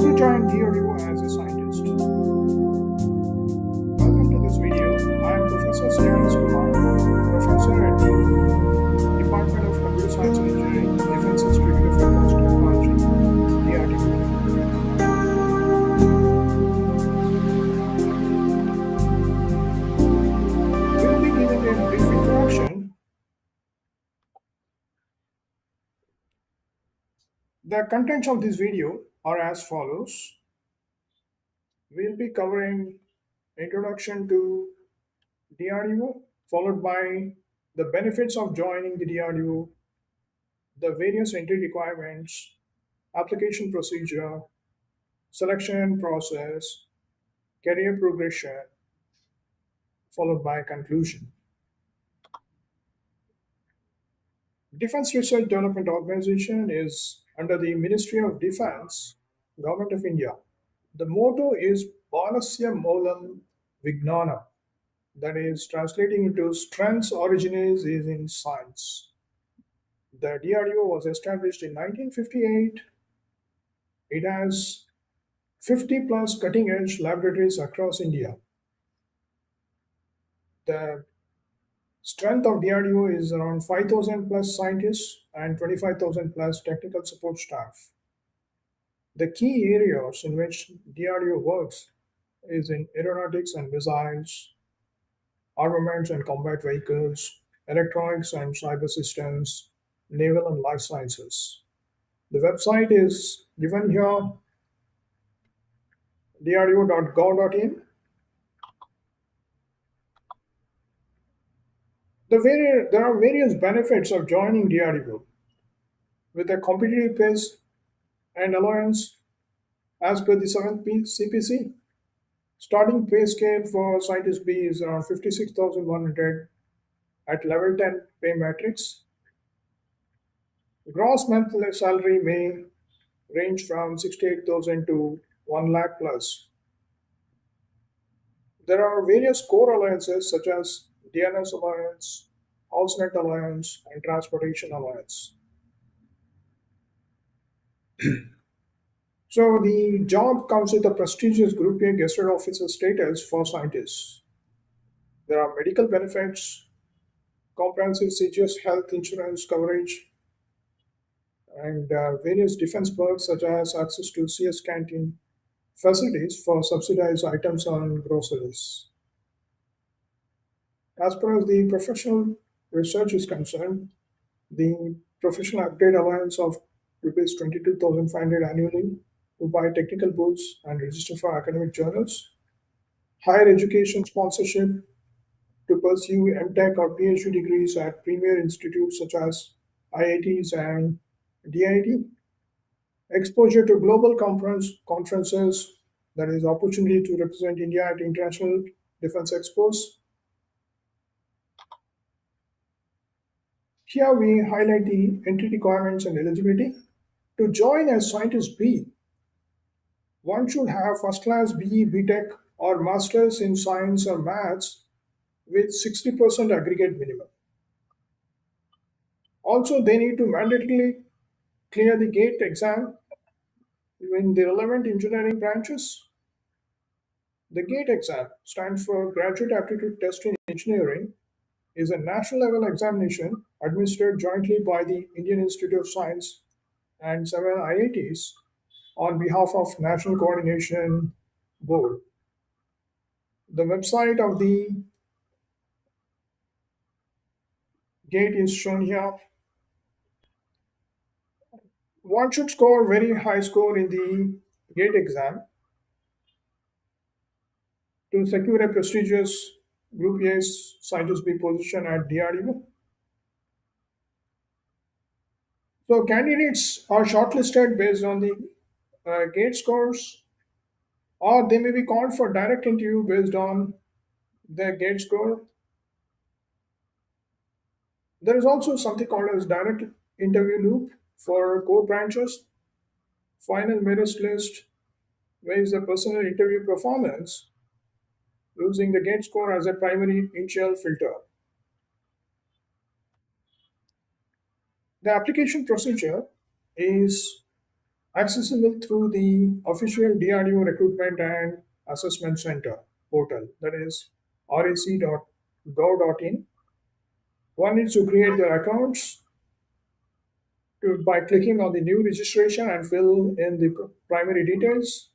to join DRDO as a scientist. Welcome to this video. I am Professor Sriyanis Kumar, Professor at the Department of Computer Science and Engineering, Defense Institute of Advanced Technology, DRDO. We'll be giving a brief introduction. The contents of this video are as follows. We'll be covering introduction to DRDO, followed by the benefits of joining the DRDO, the various entry requirements, application procedure, selection process, career progression, followed by conclusion. Defense Research Development Organization is under the Ministry of Defense, Government of India. The motto is Balasya Molam Vignana, that is translating into strength's origins is in science. The DRDO was established in 1958. It has 50 plus cutting edge laboratories across India. The strength of DRDO is around 5,000 plus scientists and 25,000 plus technical support staff. The key areas in which DRDO works is in aeronautics and missiles, armaments and combat vehicles, electronics and cyber systems, naval and life sciences. The website is given here, drdo.gov.in. There are various benefits of joining DRDO with a competitive pace and allowance as per the 7th CPC. Starting pay scale for Scientist B is around 56,100 at level 10 pay matrix. Gross monthly salary may range from 68,000 to 1 lakh plus. There are various core alliances such as DNS Alliance, HouseNet Alliance, and Transportation Alliance. So the job comes with a prestigious Group A Gazetted Officer status for scientists. There are medical benefits, comprehensive CGS health insurance coverage, and various defense perks such as access to CS canteen facilities for subsidized items on groceries. As far as the professional research is concerned, the Professional Upgrade Allowance of rupees 22,500 annually to buy technical books and register for academic journals, higher education sponsorship to pursue MTech or PhD degrees at premier institutes such as IITs and DIT, exposure to global conferences, that is, opportunity to represent India at international defense expos. Here we highlight the entry requirements and eligibility. To join as Scientist B, one should have first class BE, BTech, or Masters in Science or Maths with 60% aggregate minimum. Also, they need to mandatorily clear the GATE exam in the relevant engineering branches. The GATE exam stands for Graduate Aptitude Test in Engineering, is a national level examination administered jointly by the Indian Institute of Science and 7 IITs on behalf of National Coordination Board. The website of the GATE is shown here. One should score very high score in the GATE exam to secure a prestigious Group A Scientist B position at DRDO. So candidates are shortlisted based on the GATE scores, or they may be called for direct interview based on their GATE score. There is also something called as direct interview loop for core branches. Final merit list weighs the personal interview performance using the GATE score as a primary initial filter. The application procedure is accessible through the official DRDO Recruitment and Assessment Center portal, that is rac.gov.in. One needs to create their accounts by clicking on the new registration and fill in the primary details.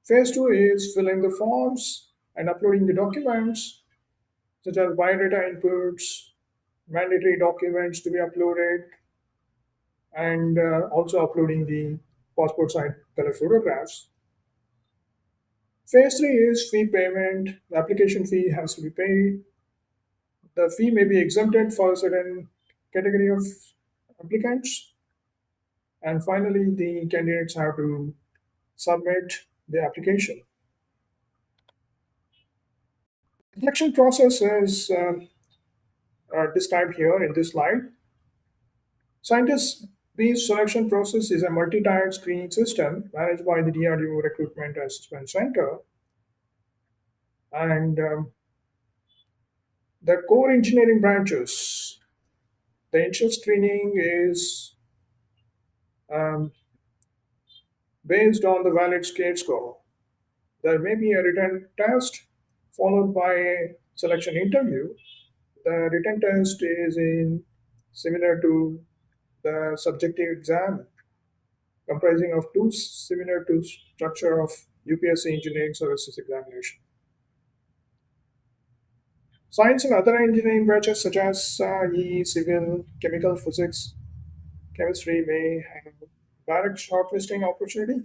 Phase 2 is filling the forms and uploading the documents such as biodata inputs, mandatory documents to be uploaded, and also uploading the passport size color photographs. Phase 3 is fee payment. The application fee has to be paid. The fee may be exempted for a certain category of applicants. And finally, the candidates have to submit the application. The selection process is described here in this slide. Scientists B's selection process is a multi-tiered screening system managed by the DRDO Recruitment Assessment Center. And the core engineering branches, the initial screening is um, based on the valid scale score. There may be a written test followed by a selection interview. The written test is similar to the subjective exam, comprising of two similar to structure of UPSC engineering services examination. Science and other engineering branches such as civil, chemical, physics, chemistry may have direct shortlisting opportunity.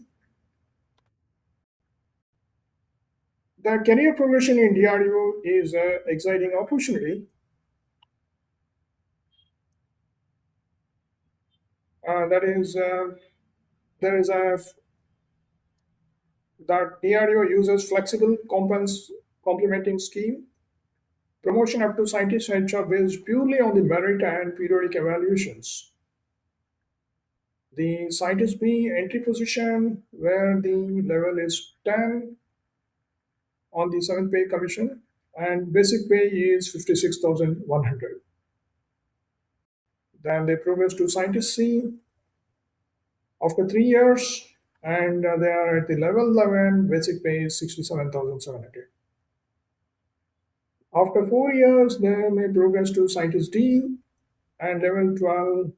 The career progression in DRDO is an exciting opportunity. That is, there is a that DRDO uses flexible complementing scheme. Promotion up to scientist HR based purely on the merit and periodic evaluations. The scientist B entry position where the level is 10 on the 7th pay commission and basic pay is 56,100. Then they progress to scientist C after 3 years and they are at the level 11, basic pay is 67,700. After 4 years, they may progress to scientist D and level 12,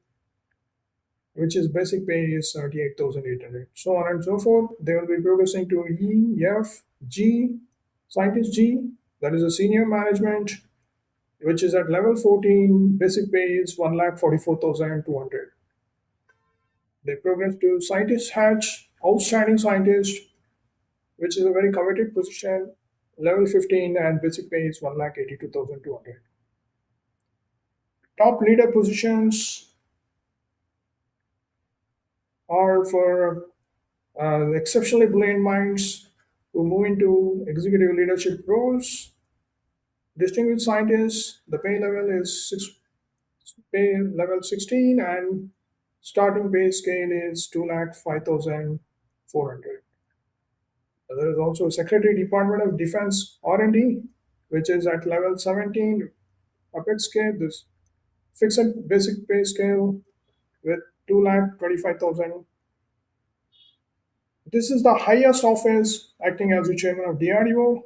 which is basic pay is 78,800. So on and so forth. They will be progressing to E, F, G, scientist G, that is a senior management, which is at level 14, basic pay is 1,44,200. They progress to scientist H, outstanding scientist, which is a very coveted position, level 15, and basic pay is 1,82,200. Top leader positions are for exceptionally brilliant minds who move into executive leadership roles. Distinguished scientists, the pay level is pay level 16 and starting pay scale is 2,05,400. There is also Secretary Department of Defense R&D, which is at level 17 apex scale. This fixed basic pay scale with 2,25,000. This is the highest office acting as the chairman of DRDO.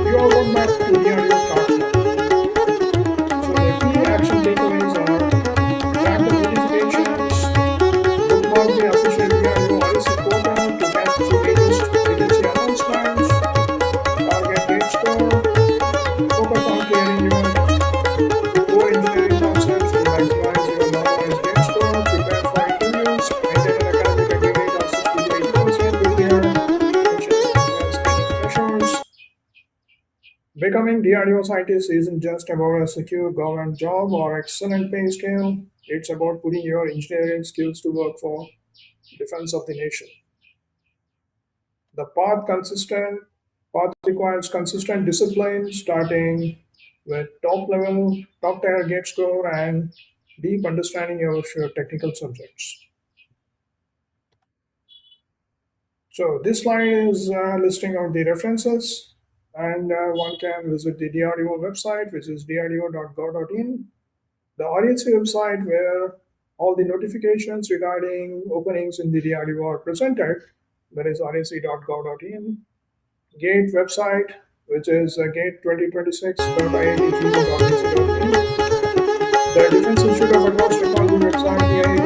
Your roadmap to DRDO starts now. So the key action takeaways are grab the notifications, bookmark the official DRDO policy portal to get the latest agency announcements, target date score, focus on clearing your core engineering concepts to maximize your normalized date score, prepare for interviews, maintain an academic aggregate of 60 to 80% with your thresholds. Becoming DRDO scientist isn't just about a secure government job or excellent pay scale. It's about putting your engineering skills to work for defense of the nation. The path requires consistent discipline, starting with top tier gate score, and deep understanding of your technical subjects. So this slide is listing out the references, and one can visit the DRDO website, which is drdo.gov.in, the REC website, where All the notifications regarding openings in the DRDO are presented. That is rac.gov.in. GATE website, which is gate2026.iitgm.ac.in. The Defense Institute of Advanced Technology website,